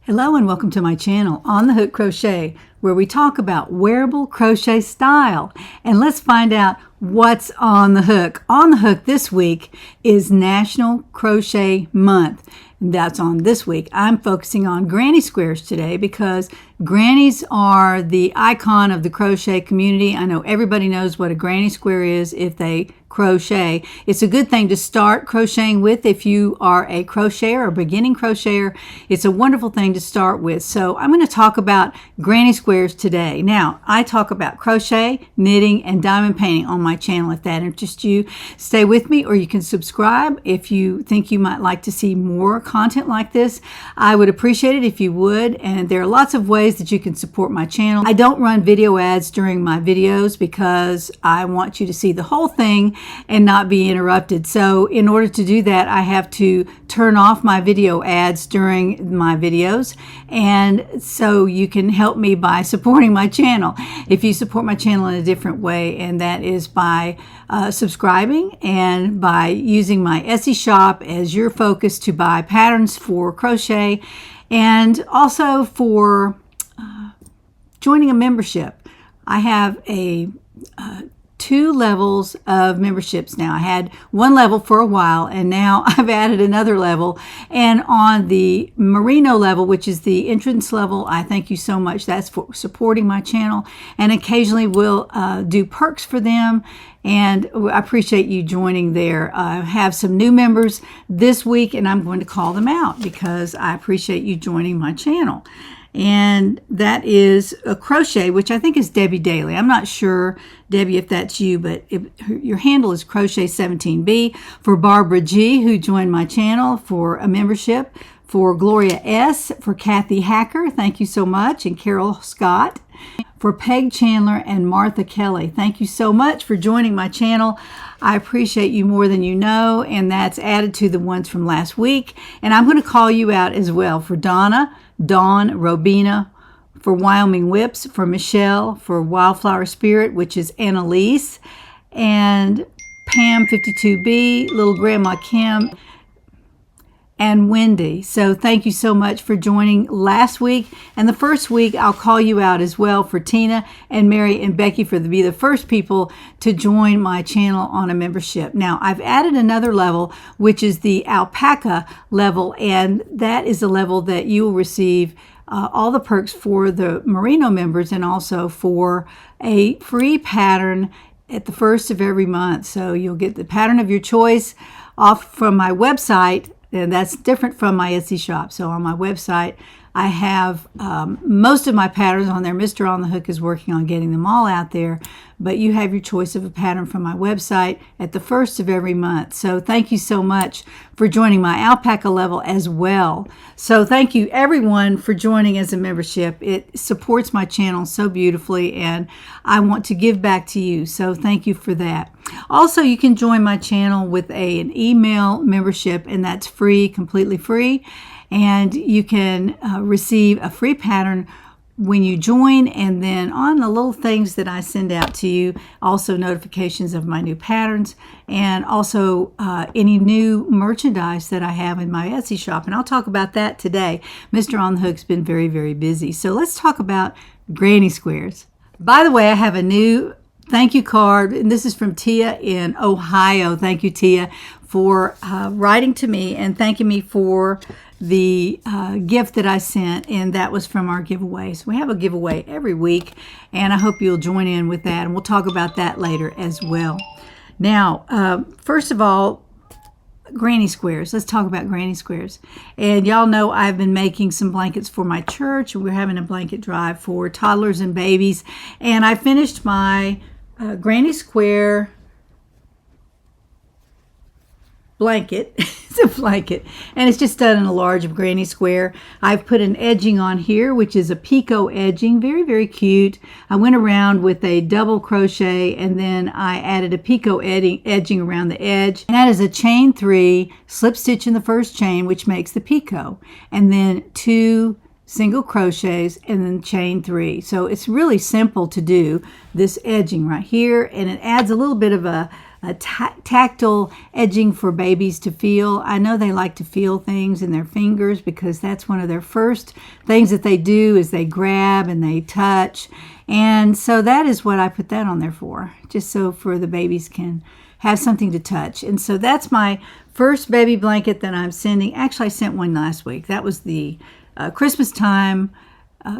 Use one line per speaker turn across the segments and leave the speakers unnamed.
Hello and welcome to my channel, On the Hook Crochet, where we talk about wearable crochet style. And let's find out what's on the hook. On the hook this week is National Crochet Month. That's on this week. I'm focusing on granny squares today because grannies are the icon of the crochet community. I know everybody knows what a granny square is if they crochet. It's a good thing to start crocheting with if you are a crocheter or beginning crocheter. It's a wonderful thing to start with. So I'm going to talk about granny squares today. Now, I talk about crochet, knitting, and diamond painting on my channel. If that interests you, stay with me, or you can subscribe if you think you might like to see more content like this. I would appreciate it if you would, and there are lots of ways that you can support my channel. I don't run video ads during my videos because I want you to see the whole thing and not be interrupted. So in order to do that, I have to turn off my video ads during my videos, and so you can help me by supporting my channel. If you support my channel in a different way, and that is by subscribing and by using my Etsy shop as your focus to buy patterns for crochet, and also for joining a membership. I have two levels of memberships now. I had one level for a while, and now I've added another level. And on the Merino level, which is the entrance level, I thank you so much. That's for supporting my channel, and occasionally we'll do perks for them. And I appreciate you joining there. I have some new members this week, and I'm going to call them out because I appreciate you joining my channel. And that is a crochet, which I think is Debbie Daly. I'm not sure, Debbie, if that's you, but your handle is Crochet 17B. For Barbara G, who joined my channel for a membership. For Gloria S, for Kathy Hacker, thank you so much, and Carol Scott. For Peg Chandler and Martha Kelly, thank you so much for joining my channel. I appreciate you more than you know, and that's added to the ones from last week. And I'm going to call you out as well. For Donna, Dawn, Robina, for Wyoming Whips, for Michelle, for Wildflower Spirit, which is Annalise, and Pam 52B, Little Grandma Kim, and Wendy. So thank you so much for joining last week. And the first week, I'll call you out as well for Tina and Mary and Becky for be the first people to join my channel on a membership. Now, I've added another level, which is the alpaca level, and that is a level that you will receive all the perks for the Merino members, and also for a free pattern at the first of every month. So you'll get the pattern of your choice off from my website, and that's different from my Etsy shop. So on my website, I have most of my patterns on there. Mr. On the Hook is working on getting them all out there, but you have your choice of a pattern from my website at the first of every month. So thank you so much for joining my alpaca level as well. So thank you everyone for joining as a membership. It supports my channel so beautifully, and I want to give back to you. So thank you for that. Also, you can join my channel with an email membership, and that's free, completely free. And you can receive a free pattern when you join, and then on the little things that I send out to you, also notifications of my new patterns, and also any new merchandise that I have in my Etsy shop. And I'll talk about that today. Mr. On the Hook's been very, very busy. So let's talk about granny squares. By the way, I have a new thank you card, and this is from Tia in Ohio. Thank you, Tia, for writing to me and thanking me for the gift that I sent, and that was from our giveaway. So we have a giveaway every week, and I hope you'll join in with that, and we'll talk about that later as well. Now, first of all, granny squares. Let's talk about granny squares. And y'all know I've been making some blankets for my church, and we're having a blanket drive for toddlers and babies, and I finished my granny square blanket. It's a blanket, and it's just done in a large of granny square. I've put an edging on here, which is a picot edging, very, very cute. I went around with a double crochet, and then I added a picot edging around the edge. And that is a chain 3, slip stitch in the first chain, which makes the picot, and then 2 single crochets, and then chain 3. So it's really simple to do this edging right here, and it adds a little bit of a tactile edging for babies to feel. I know they like to feel things in their fingers because that's one of their first things that they do is they grab and they touch. And so that is what I put that on there for, just so for the babies can have something to touch. And so that's my first baby blanket that I'm sending. Actually, I sent one last week. That was the Christmas time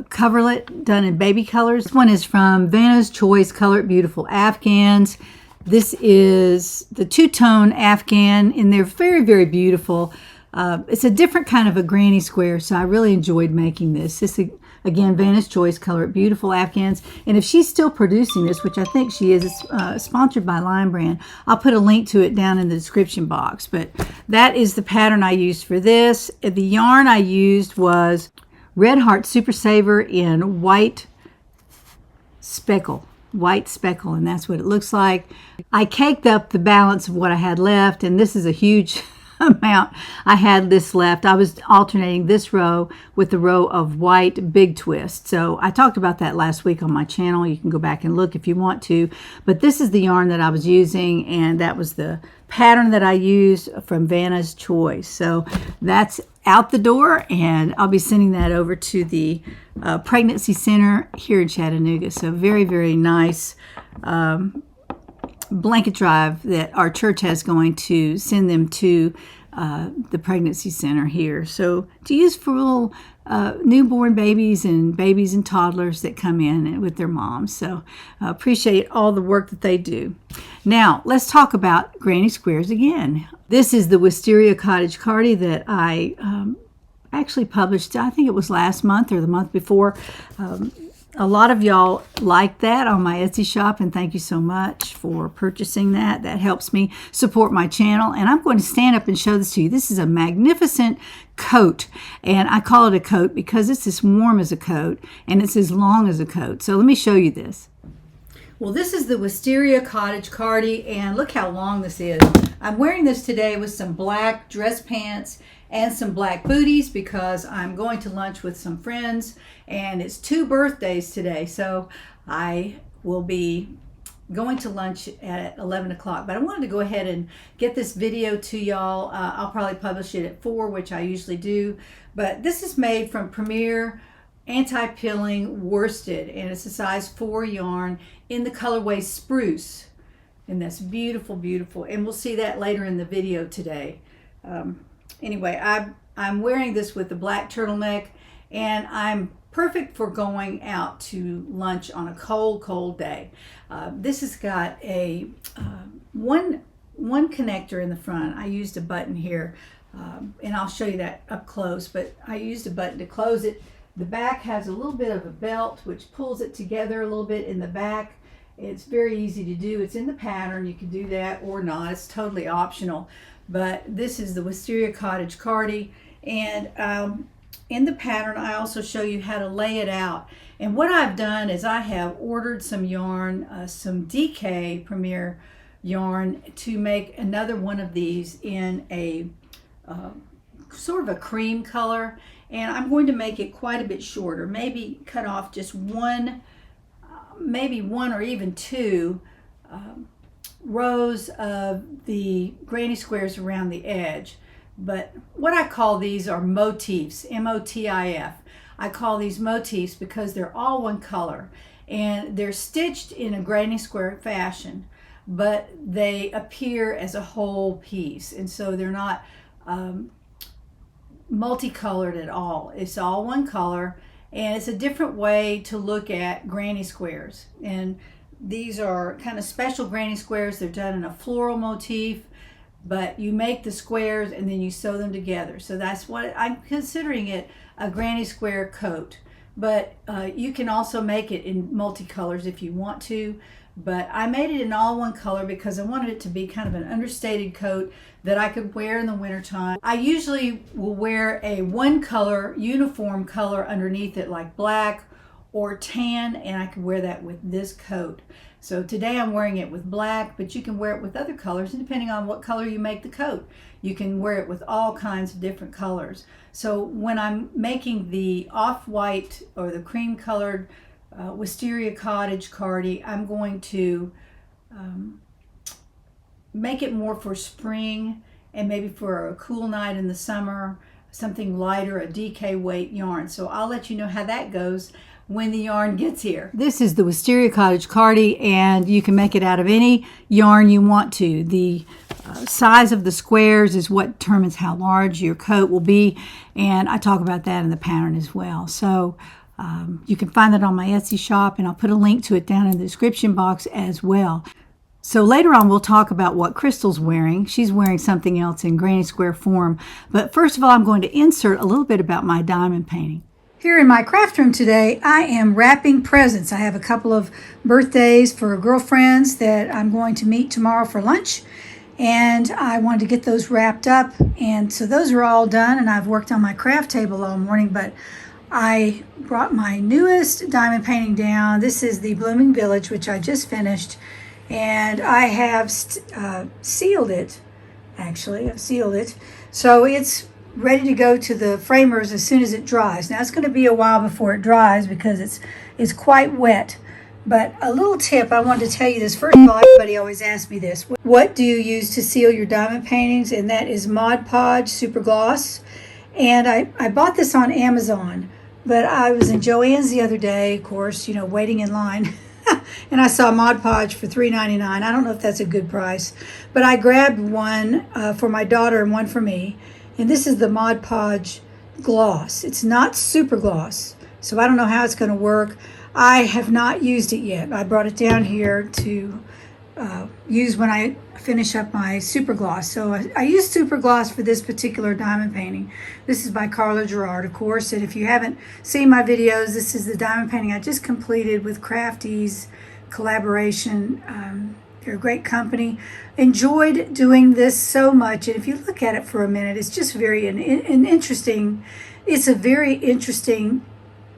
coverlet done in baby colors. This one is from Vanna's Choice Color It Beautiful Afghans. This is the two-tone Afghan, and they're very, very beautiful. It's a different kind of a granny square, so I really enjoyed making this. This, again, Vanna's Choice Color It Beautiful Afghans. And if she's still producing this, which I think she is, it's sponsored by Line Brand. I'll put a link to it down in the description box. But that is the pattern I used for this. The yarn I used was Red Heart Super Saver in white speckle, and that's what it looks like. I caked up the balance of what I had left, and this is a huge amount I had this left. I was alternating this row with the row of white big twist. So I talked about that last week on my channel. You can go back and look if you want to. But this is the yarn that I was using, and that was the pattern that I used from Vanna's Choice. So that's out the door, and I'll be sending that over to the pregnancy center here in Chattanooga. So very, very nice blanket drive that our church has going to send them to the pregnancy center here. So to use for little newborn babies and toddlers that come in with their moms. So appreciate all the work that they do. Now let's talk about granny squares again. This is the Wisteria Cottage Cardi that I actually published, I think it was last month or the month before. A lot of y'all like that on my Etsy shop, and thank you so much for purchasing that. That helps me support my channel. And I'm going to stand up and show this to you. This is a magnificent coat, and I call it a coat because it's as warm as a coat and it's as long as a coat. So let me show you this. Well, this is the Wisteria Cottage Cardi, and look how long this is. I'm wearing this today with some black dress pants and some black booties because I'm going to lunch with some friends, and it's 2 birthdays today, so I will be going to lunch at 11 o'clock. But I wanted to go ahead and get this video to y'all. I'll probably publish it at 4, which I usually do. But this is made from Premier Anti-Pilling Worsted, and it's a size 4 yarn in the colorway Spruce. And that's beautiful, beautiful. And we'll see that later in the video today. Anyway, I'm wearing this with the black turtleneck, and I'm perfect for going out to lunch on a cold, cold day. This has got a one connector in the front. I used a button here, and I'll show you that up close, but I used a button to close it. The back has a little bit of a belt which pulls it together a little bit in the back. It's very easy to do. It's in the pattern. You can do that or not. It's totally optional. But this is the Wisteria Cottage Cardi, and in the pattern I also show you how to lay it out. And what I've done is I have ordered some yarn, some DK Premier yarn, to make another one of these in a sort of a cream color, and I'm going to make it quite a bit shorter, maybe cut off just one, maybe 1 or even 2 rows of the granny squares around the edge. But what I call these are motifs, M-O-T-I-F. I call these motifs because they're all one color, and they're stitched in a granny square fashion, but they appear as a whole piece, and so they're not multicolored at all. It's all one color, and it's a different way to look at granny squares. And these are kind of special granny squares. They're done in a floral motif, but you make the squares and then you sew them together. So that's what I'm considering it, a granny square coat. But you can also make it in multicolors if you want to. But I made it in all one color because I wanted it to be kind of an understated coat that I could wear in the wintertime. I usually will wear a one color, uniform color underneath it, like black or tan, and I could wear that with this coat. So today I'm wearing it with black, but you can wear it with other colors, and depending on what color you make the coat, you can wear it with all kinds of different colors. So when I'm making the off-white or the cream colored Wisteria Cottage Cardi, I'm going to make it more for spring and maybe for a cool night in the summer, something lighter, a DK weight yarn. So I'll let you know how that goes when the yarn gets here. This is the Wisteria Cottage Cardi, and you can make it out of any yarn you want to. The size of the squares is what determines how large your coat will be, and I talk about that in the pattern as well. So you can find that on my Etsy shop, and I'll put a link to it down in the description box as well. So later on, we'll talk about what Crystal's wearing. She's wearing something else in granny square form. But first of all, I'm going to insert a little bit about my diamond painting. Here in my craft room today, I am wrapping presents. I have a couple of birthdays for girlfriends that I'm going to meet tomorrow for lunch. And I wanted to get those wrapped up. And so those are all done. And I've worked on my craft table all morning. But I brought my newest diamond painting down. This is the Blooming Village, which I just finished. And I have sealed it. Actually, I've sealed it. So it's ready to go to the framers as soon as it dries. Now it's going to be a while before it dries because it's quite wet. But a little tip, I wanted to tell you this. First of all, everybody always asks me this. What do you use to seal your diamond paintings? And that is Mod Podge Super Gloss. And I bought this on Amazon. But I was in Joann's the other day, of course, you know, waiting in line. And I saw Mod Podge for $3.99. I don't know if that's a good price. But I grabbed one for my daughter and one for me. And this is the Mod Podge Gloss. It's not super gloss. So I don't know how it's going to work. I have not used it yet. I brought it down here to use when I finish up my super gloss. So I use super gloss for this particular diamond painting. This is by Carla Gerard, of course. And if you haven't seen my videos, this is the diamond painting I just completed with Crafties collaboration. They're a great company. Enjoyed doing this so much. And if you look at it for a minute, it's just very interesting. It's a very interesting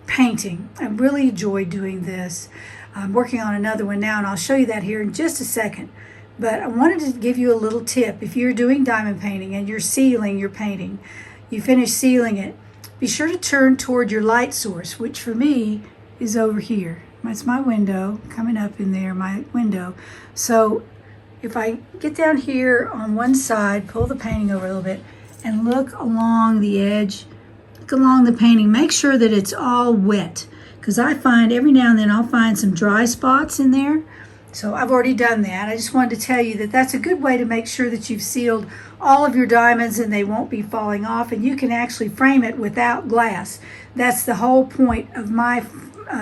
painting. I really enjoy doing this. I'm working on another one now, and I'll show you that here in just a second. But I wanted to give you a little tip. If you're doing diamond painting and you're sealing your painting, you finish sealing it, be sure to turn toward your light source, which for me is over here. That's my window, coming up in there, my window. So if I get down here on one side, pull the painting over a little bit, and look along the edge, look along the painting, make sure that it's all wet. Because I find every now and then I'll find some dry spots in there. So I've already done that. I just wanted to tell you that that's a good way to make sure that you've sealed all of your diamonds and they won't be falling off. And you can actually frame it without glass. That's the whole point of my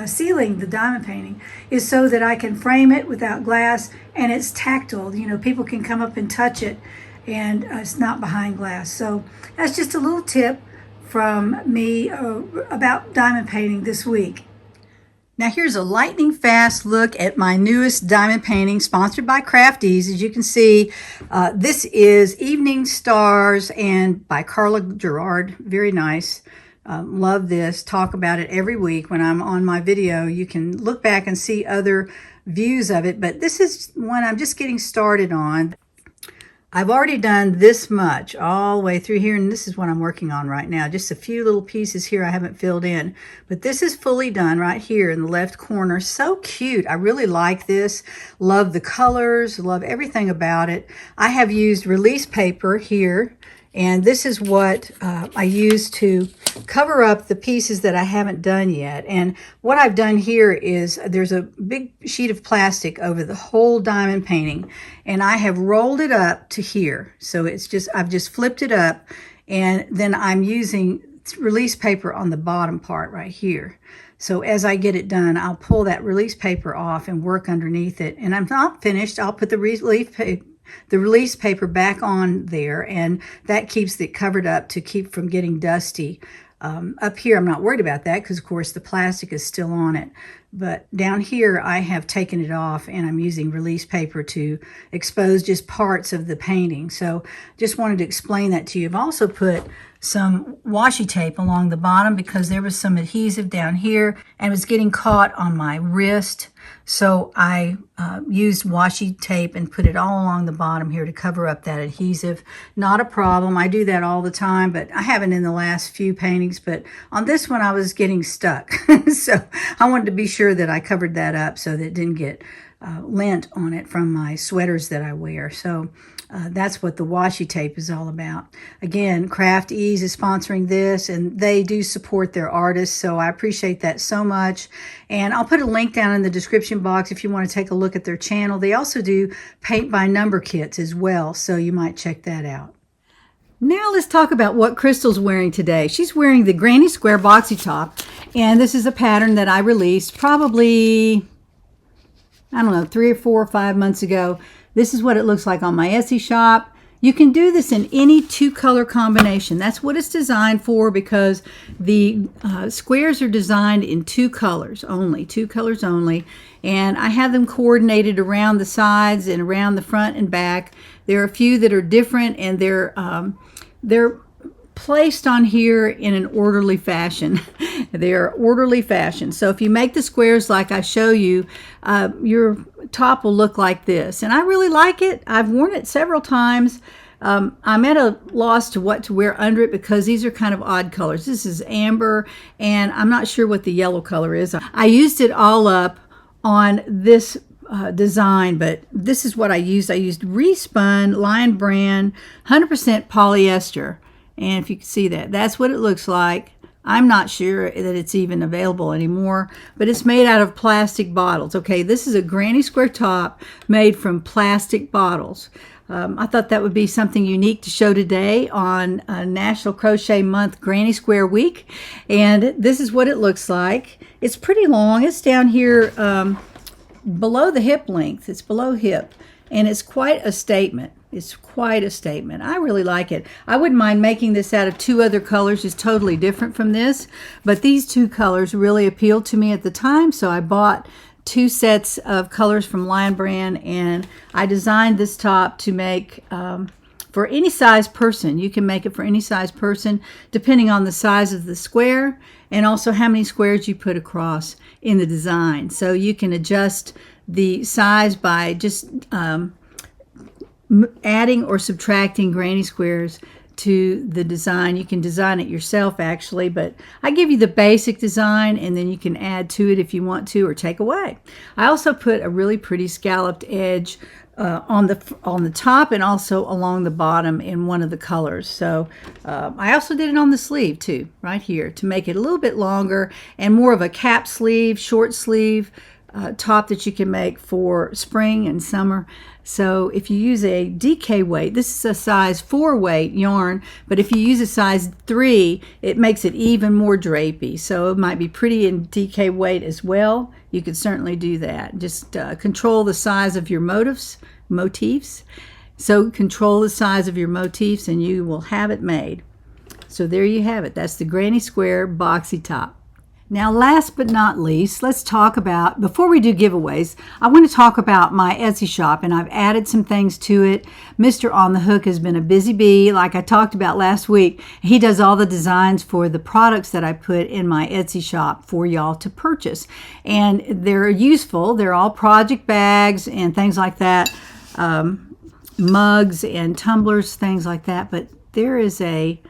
sealing the diamond painting, is so that I can frame it without glass and it's tactile. You know, people can come up and touch it and it's not behind glass. So that's just a little tip from me about diamond painting this week. Now here's a lightning fast look at my newest diamond painting sponsored by Crafties. As you can see, this is Evening Stars and by Carla Gerard. Very nice. Love this. Talk about it every week when I'm on my video. You can look back and see other views of it, but this is one I'm just getting started on. I've already done this much all the way through here, and this is what I'm working on right now. Just a few little pieces here I haven't filled in, but this is fully done right here in the left corner. So cute. I really like this. Love the colors, love everything about it. I have used release paper here, and this is what I use to cover up the pieces that I haven't done yet. And what I've done here is there's a big sheet of plastic over the whole diamond painting, and I have rolled it up to here. So it's just, I've just flipped it up, and then I'm using release paper on the bottom part right here. So as I get it done, I'll pull that release paper off and work underneath it. And I'm not finished. I'll put the release paper back on there, and that keeps it covered up to keep from getting dusty. Up here, I'm not worried about that because, of course, the plastic is still on it. But down here, I have taken it off, and I'm using release paper to expose just parts of the painting. So just wanted to explain that to you. I've also put some washi tape along the bottom because there was some adhesive down here and it was getting caught on my wrist. So I used washi tape and put it all along the bottom here to cover up that adhesive. Not a problem. I do that all the time, but I haven't in the last few paintings. But on this one, I was getting stuck. So I wanted to be sure that I covered that up so that it didn't get lint on it from my sweaters that I wear. So that's what the washi tape is all about. Again, Craft Ease is sponsoring this, and they do support their artists, so I appreciate that so much. And I'll put a link down in the description box if you want to take a look at their channel. They also do paint by number kits as well, so you might check that out. Now let's talk about what Crystal's wearing today. She's wearing the Granny Square Boxy Top, and this is a pattern that I released probably, I don't know, 3 or 4 or 5 months ago. This is what it looks like on my Etsy shop. You can do this in any 2-color combination. That's what it's designed for, because the squares are designed in 2 colors only, 2 colors only. And I have them coordinated around the sides and around the front and back. There are a few that are different, and they're placed on here in an orderly fashion. They're orderly fashion. So if you make the squares like I show you, your top will look like this. And I really like it. I've worn it several times. I'm at a loss to what to wear under it, because these are kind of odd colors. This is amber, and I'm not sure what the yellow color is. I used it all up on this design, but this is what I used. I used respun Lion Brand 100% polyester. And if you can see that, that's what it looks like. I'm not sure that it's even available anymore, but it's made out of plastic bottles. Okay, this is a Granny Square top made from plastic bottles. I thought that would be something unique to show today on National Crochet Month Granny Square Week. And this is what it looks like. It's pretty long. It's down here below the hip length. It's below hip, and it's quite a statement. It's quite a statement. I really like it. I wouldn't mind making this out of 2 other colors. It's totally different from this, but these 2 colors really appealed to me at the time, so I bought 2 sets of colors from Lion Brand, and I designed this top to make for any size person. You can make it for any size person, depending on the size of the square and also how many squares you put across in the design. So you can adjust the size by just adding or subtracting granny squares to the design. You can design it yourself, actually, but I give you the basic design, and then you can add to it if you want to, or take away. I also put a really pretty scalloped edge on the top and also along the bottom in one of the colors. So I also did it on the sleeve too, right here, to make it a little bit longer and more of a cap sleeve, short sleeve top that you can make for spring and summer. So if you use a DK weight, this is a size 4 weight yarn, but if you use a size 3, it makes it even more drapey. So it might be pretty in DK weight as well. You could certainly do that. Just control the size of your motifs. So control the size of your motifs and you will have it made. So there you have it. That's the Granny Square Boxy Top. Now, last but not least, let's talk about, before we do giveaways, I want to talk about my Etsy shop, and I've added some things to it. Mr. On the Hook has been a busy bee, like I talked about last week. He does all the designs for the products that I put in my Etsy shop for y'all to purchase, and they're useful. They're all project bags and things like that, mugs and tumblers, things like that, but there is a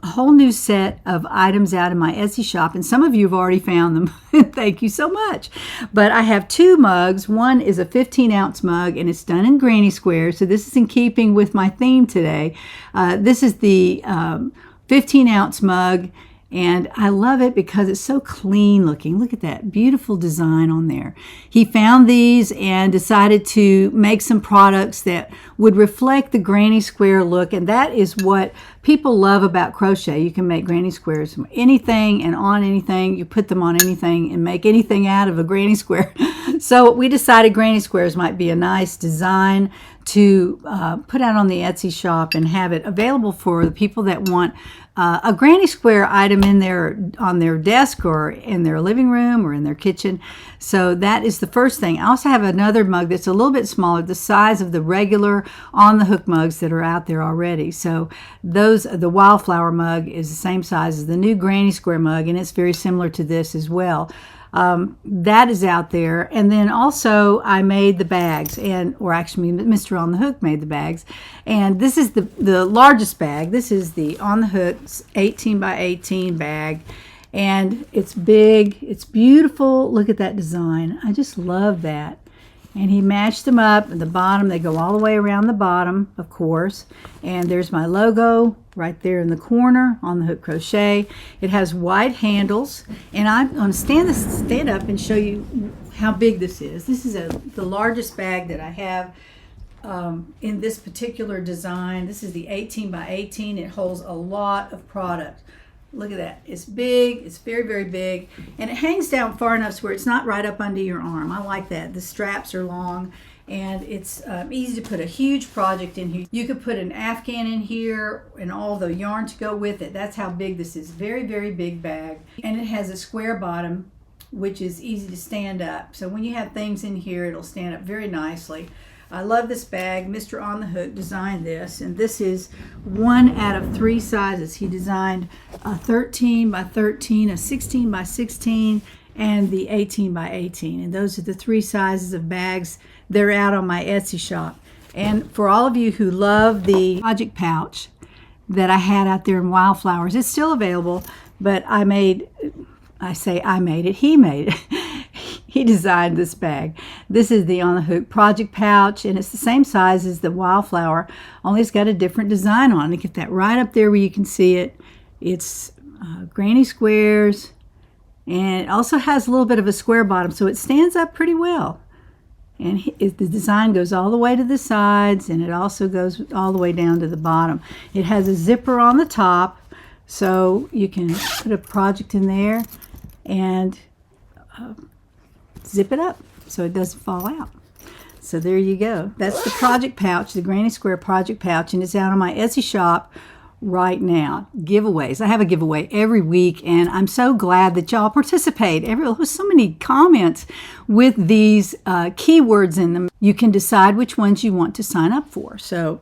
whole new set of items out in my Etsy shop, and some of you have already found them. Thank you so much. But I have 2 mugs. One is a 15-ounce mug, and it's done in granny squares, so this is in keeping with my theme today. This is the 15-ounce mug, and I love it because it's so clean looking. Look at that beautiful design on there. He found these and decided to make some products that would reflect the granny square look, and that is what people love about crochet. You can make granny squares from anything and on anything. You put them on anything and make anything out of a granny square. So we decided granny squares might be a nice design to put out on the Etsy shop and have it available for the people that want a granny square item in there on their desk or in their living room or in their kitchen. So that is the first thing. I also have another mug that's a little bit smaller, the size of the regular on the hook mugs that are out there already. So the wildflower mug is the same size as the new granny square mug, and it's very similar to this as well. That is out there. And then also I made the bags, or actually Mr. On the Hook made the bags. And this is the largest bag. This is the On the Hook 18 by 18 bag. And it's big, it's beautiful. Look at that design. I just love that. And he matched them up at the bottom. They go all the way around the bottom, of course. And there's my logo right there in the corner on the hook crochet. It has wide handles. And I'm going to stand up and show you how big this is. This is the largest bag that I have in this particular design. This is the 18 by 18. It holds a lot of product. Look at that. It's big. It's very, very big. And it hangs down far enough where it's not right up under your arm. I like that. The straps are long, and it's easy to put a huge project in here. You could put an Afghan in here and all the yarn to go with it. That's how big this is. Very, very big bag. And it has a square bottom, which is easy to stand up. So when you have things in here, it'll stand up very nicely. I love this bag. Mr. On the Hook designed this, and this is 1 out of 3 sizes. He designed a 13 by 13, a 16 by 16, and the 18 by 18. And those are the 3 sizes of bags. They're out on my Etsy shop. And for all of you who love the project pouch that I had out there in Wildflowers, it's still available, but he made it. He designed this bag. This is the On the Hook project pouch, and it's the same size as the Wildflower, only it's got a different design on it. Get that right up there where you can see it. It's granny squares, and it also has a little bit of a square bottom, so it stands up pretty well. And the design goes all the way to the sides, and it also goes all the way down to the bottom. It has a zipper on the top, so you can put a project in there and zip it up so it doesn't fall out. So there you go. That's the project pouch, the Granny Square project pouch, and it's out on my Etsy shop right now. Giveaways. I have a giveaway every week, and I'm so glad that y'all participate. There's so many comments with these keywords in them. You can decide which ones you want to sign up for. So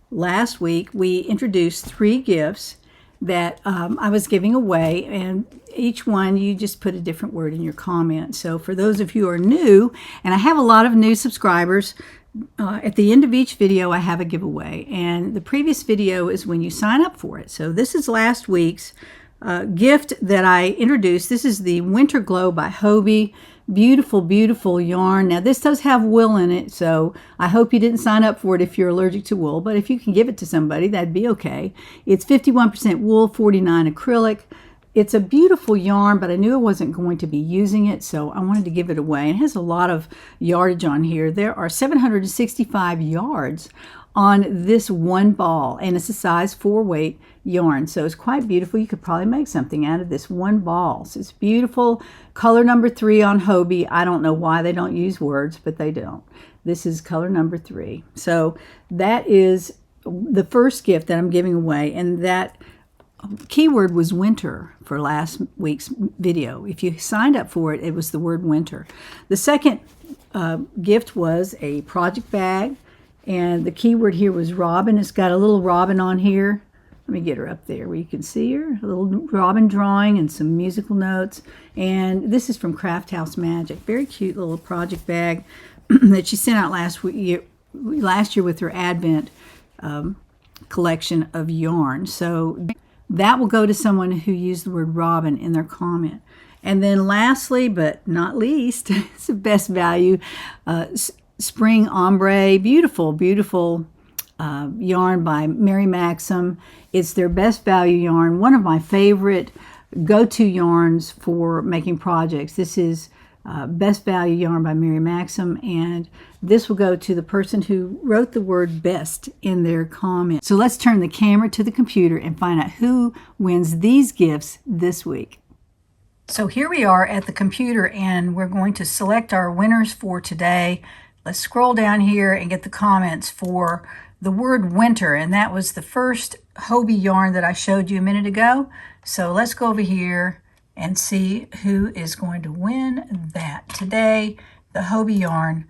last week we introduced 3 gifts that I was giving away, and each one you just put a different word in your comment. So for those of you who are new, and I have a lot of new subscribers, at the end of each video I have a giveaway, and the previous video is when you sign up for it. So this is last week's gift that I introduced. This is the Winter Glow by Hobie. Beautiful, beautiful yarn. Now this does have wool in it, so I hope you didn't sign up for it if you're allergic to wool, but if you can give it to somebody, that'd be okay. It's 51% wool, 49 acrylic. It's a beautiful yarn, but I knew I wasn't going to be using it, so I wanted to give it away. And it has a lot of yardage on here. There are 765 yards on this one ball, and it's a size 4 weight yarn, so it's quite beautiful. You could probably make something out of this one ball. So it's beautiful. Color number 3 on Hobie. I don't know why they don't use words, but they don't. This is color number 3. So that is the first gift that I'm giving away, and that keyword was winter for last week's video. If you signed up for it, it was the word winter. The second gift was a project bag, and the keyword here was robin. It's got a little robin on here. Let me get her up there where you can see her. A little robin drawing and some musical notes. And this is from Craft House Magic. Very cute little project bag that she sent out last year with her Advent collection of yarn. So that will go to someone who used the word robin in their comment. And then lastly, but not least, it's the best value, Spring Ombre. Beautiful, beautiful yarn by Mary Maxim. It's their best value yarn, one of my favorite go-to yarns for making projects. This is best value yarn by Mary Maxim, and this will go to the person who wrote the word best in their comment. So let's turn the camera to the computer and find out who wins these gifts this week. So here we are at the computer, and we're going to select our winners for today. Let's scroll down here and get the comments for the word winter, and that was the first Hobie yarn that I showed you a minute ago. So let's go over here and see who is going to win that today. The Hobie yarn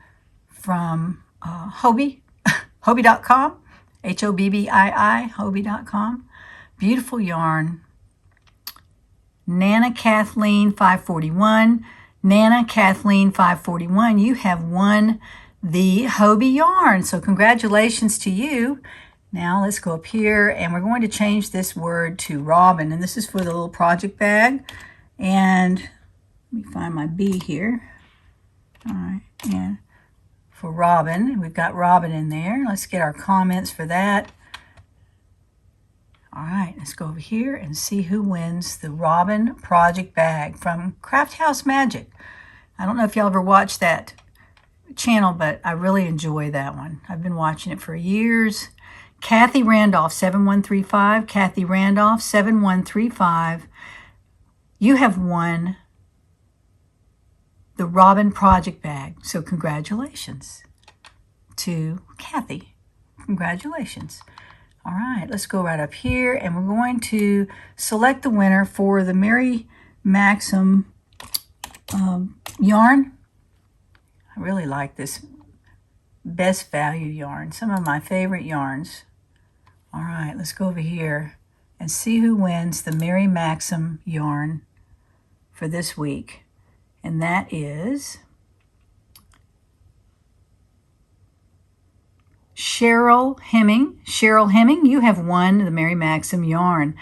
from Hobie, Hobie.com, Hobbii, Hobie.com. Beautiful yarn. Nana Kathleen 541. Nana Kathleen 541, you have won the Hobie yarn. So congratulations to you. Now let's go up here, and we're going to change this word to robin, and this is for the little project bag. And let me find my B here. All right, and for Robin, we've got Robin in there. Let's get our comments for that. All right, let's go over here and see who wins the Robin Project Bag from Craft House Magic. I don't know if y'all ever watched that channel, but I really enjoy that one. I've been watching it for years. Kathy Randolph 7135, Kathy Randolph 7135. You have won the Robin Project Bag. So congratulations to Kathy. Congratulations. All right, let's go right up here, and we're going to select the winner for the Mary Maxim yarn. I really like this Best Value yarn, some of my favorite yarns. All right, let's go over here and see who wins the Mary Maxim yarn for this week. And that is Cheryl Hemming. Cheryl Hemming, you have won the Mary Maxim yarn.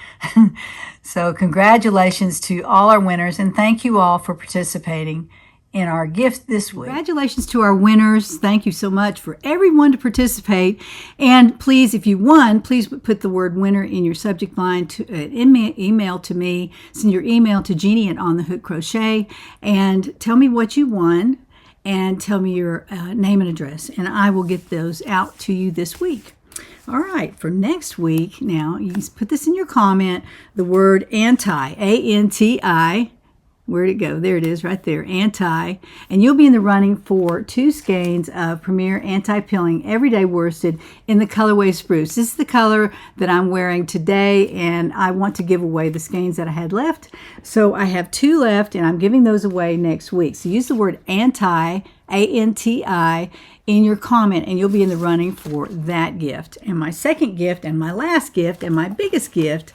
So congratulations to all our winners, and thank you all for participating in our gift this week. Congratulations to our winners. Thank you so much for everyone to participate. And please, if you won, please put the word winner in your subject line to email to me. Send your email to Jeannie at On the Hook Crochet and tell me what you won and tell me your name and address, and I will get those out to you this week. All right, for next week, now you can put this in your comment, the word anti, A-N-T-I. Where'd it go? There it is right there, anti. And you'll be in the running for 2 skeins of Premier Anti-Pilling Everyday Worsted in the colorway Spruce. This is the color that I'm wearing today, and I want to give away the skeins that I had left. So I have 2 left, and I'm giving those away next week. So use the word anti, A-N-T-I, in your comment, and you'll be in the running for that gift. And my second gift, and my last gift, and my biggest gift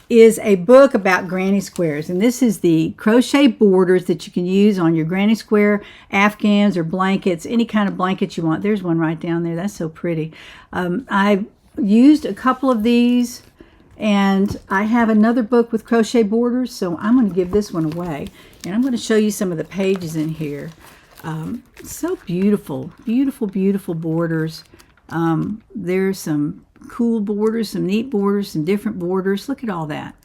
is a book about granny squares, and this is the crochet borders that you can use on your granny square afghans or blankets, any kind of blanket you want. There's one right down there. That's so pretty. I've used a couple of these, and I have another book with crochet borders, so I'm going to give this one away, and I'm going to show you some of the pages in here. So beautiful, beautiful, beautiful borders. There's some cool borders, some neat borders, some different borders. Look at all that.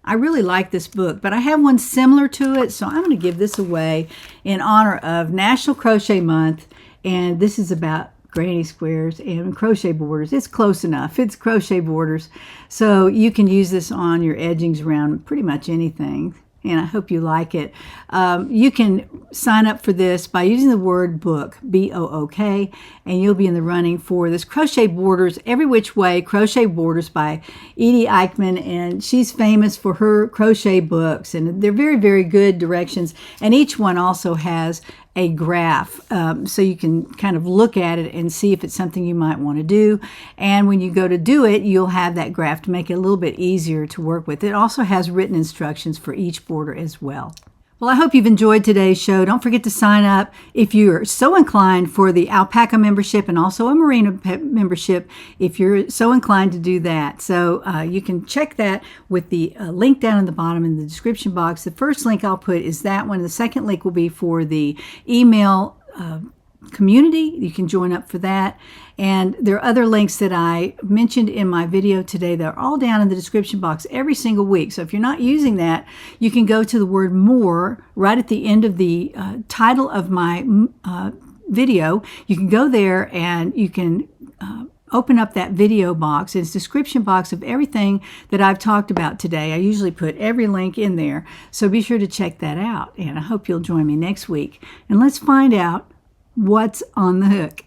I really like this book, but I have one similar to it, so I'm going to give this away in honor of National Crochet Month, and this is about granny squares and crochet borders. It's close enough. It's crochet borders, so you can use this on your edgings around pretty much anything. And I hope you like it. You can sign up for this by using the word book, B-O-O-K, and you'll be in the running for this Crochet Borders Every Which Way Crochet Borders by Edie Eichmann, and she's famous for her crochet books, and they're very, very good directions, and each one also has a graph, so you can kind of look at it and see if it's something you might want to do. And when you go to do it, you'll have that graph to make it a little bit easier to work with. It also has written instructions for each border as well. Well, I hope you've enjoyed today's show. Don't forget to sign up if you're so inclined for the alpaca membership and also a merino membership if you're so inclined to do that. So you can check that with the link down in the bottom in the description box. The first link I'll put is that one. The second link will be for the email community. You can join up for that. And there are other links that I mentioned in my video today that are all down in the description box every single week. So if you're not using that, you can go to the word more right at the end of the title of my video. You can go there and you can open up that video box. It's a description box of everything that I've talked about today. I usually put every link in there. So be sure to check that out. And I hope you'll join me next week. And let's find out what's on the hook.